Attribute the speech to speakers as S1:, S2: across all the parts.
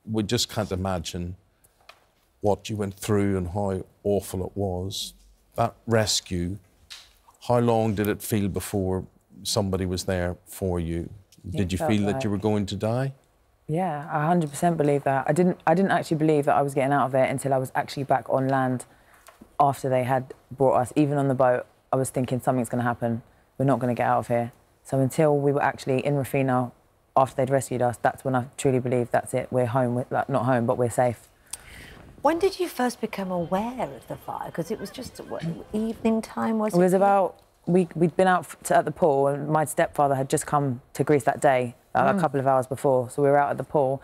S1: we just can't imagine what you went through and how awful it was. That rescue, how long did it feel before somebody was there for you? Did you feel that you were going to die?
S2: Yeah, I 100% believe that. I didn't actually believe that I was getting out of there until I was actually back on land after they had brought us. Even on the boat, I was thinking something's going to happen. We're not going to get out of here. So until we were actually in Rafina, after they'd rescued us, that's when I truly believed that's it. We're home. We're, like, not home, but we're safe.
S3: When did you first become aware of the fire? Because it was just what, evening time, was it?
S2: It was about... We'd been out at the pool, and my stepfather had just come to Greece that day, a couple of hours before. So we were out at the pool,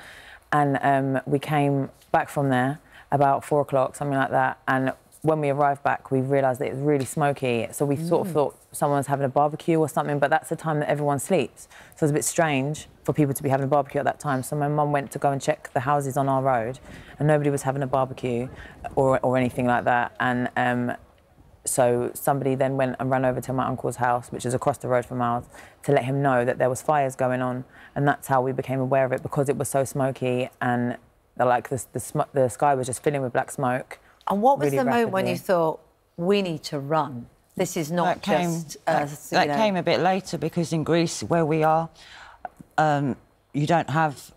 S2: and we came back from there about 4 o'clock, something like that. And when we arrived back, we realised that it was really smoky. So we sort of thought someone was having a barbecue or something, but that's the time that everyone sleeps. So it was a bit strange for people to be having a barbecue at that time. So my mum went to go and check the houses on our road, and nobody was having a barbecue or anything like that. And so somebody then went and ran over to my uncle's house, which is across the road from ours, to let him know that there was fires going on. And that's how we became aware of it, because it was so smoky and like the sky was just filling with black smoke.
S3: And what was the moment when you thought, we need to run? This is not just...
S4: that came a bit later, because in Greece, where we are, you don't have...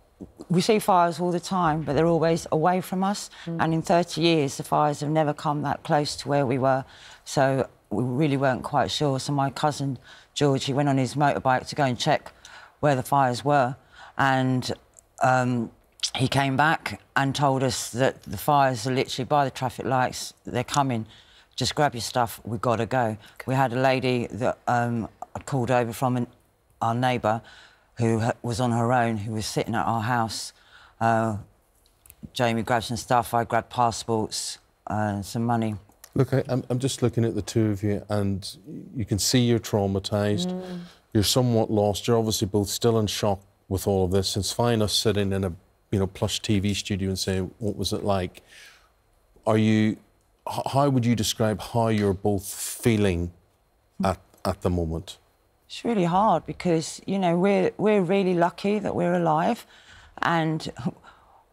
S4: We see fires all the time, but they're always away from us. And in 30 years, the fires have never come that close to where we were. So we really weren't quite sure. So my cousin, George, he went on his motorbike to go and check where the fires were. And he came back and told us that the fires are literally by the traffic lights. They're coming. Just grab your stuff. We've got to go. We had a lady that I called over from our neighbour, who was on her own, who was sitting at our house. Jamie grabbed some stuff, I grabbed passports, some money.
S1: Look, I'm just looking at the two of you, and you can see you're traumatised. You're somewhat lost. You're obviously both still in shock with all of this. It's fine us sitting in a plush TV studio and saying, what was it like? How would you describe how you're both feeling at the moment?
S4: It's really hard, because, you know, we're really lucky that we're alive, and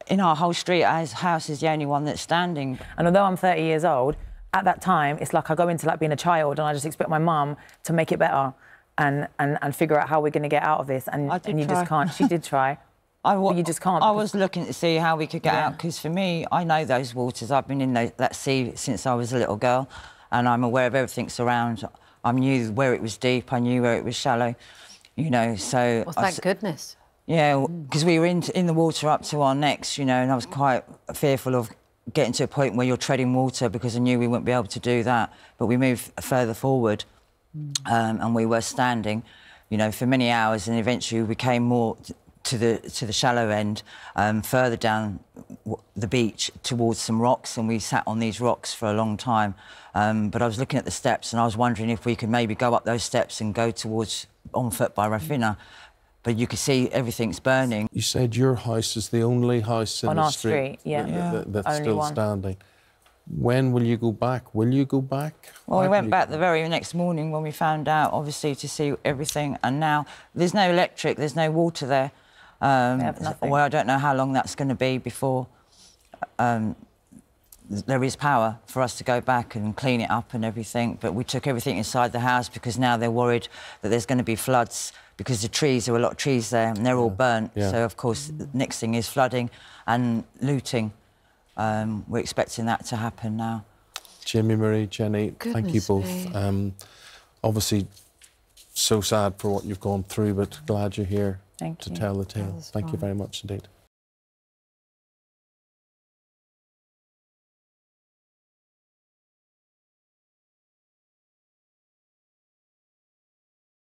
S4: in our whole street, our house is the only one that's standing.
S2: And although I'm 30 years old, at that time, it's like I go into like being a child, and I just expect my mum to make it better and figure out how we're going to get out of this. And you just can't. She did try. But you just can't.
S4: I was looking to see how we could get out, because for me, I know those waters. I've been in that sea since I was a little girl, and I'm aware of everything around. I knew where it was deep, I knew where it was shallow, you know, so...
S3: Well, thank goodness.
S4: Yeah, because we were in the water up to our necks, you know, and I was quite fearful of getting to a point where you're treading water, because I knew we wouldn't be able to do that. But we moved further forward, and we were standing, you know, for many hours, and eventually we came more to the shallow end, further down the beach towards some rocks, and we sat on these rocks for a long time. But I was looking at the steps, and I was wondering if we could maybe go up those steps and go towards on foot by Rafina. But you could see everything's burning.
S1: You said your house is the only house in the street that's still standing. When will you go back? Will you go back?
S4: Well, we went back the very next morning when we found out, obviously, to see everything. And now there's no electric, there's no water there.
S2: We have nothing.
S4: Well, I don't know how long that's going to be before there is power for us to go back and clean it up and everything. But we took everything inside the house, because now they're worried that there's going to be floods, because there were a lot of trees there, and they're all burnt. So, of course, the next thing is flooding and looting. We're expecting that to happen now.
S1: Jaimie-Marie, Jenny, thank you both. Obviously, so sad for what you've gone through, but glad you're here to tell the tale. Thank you very much indeed.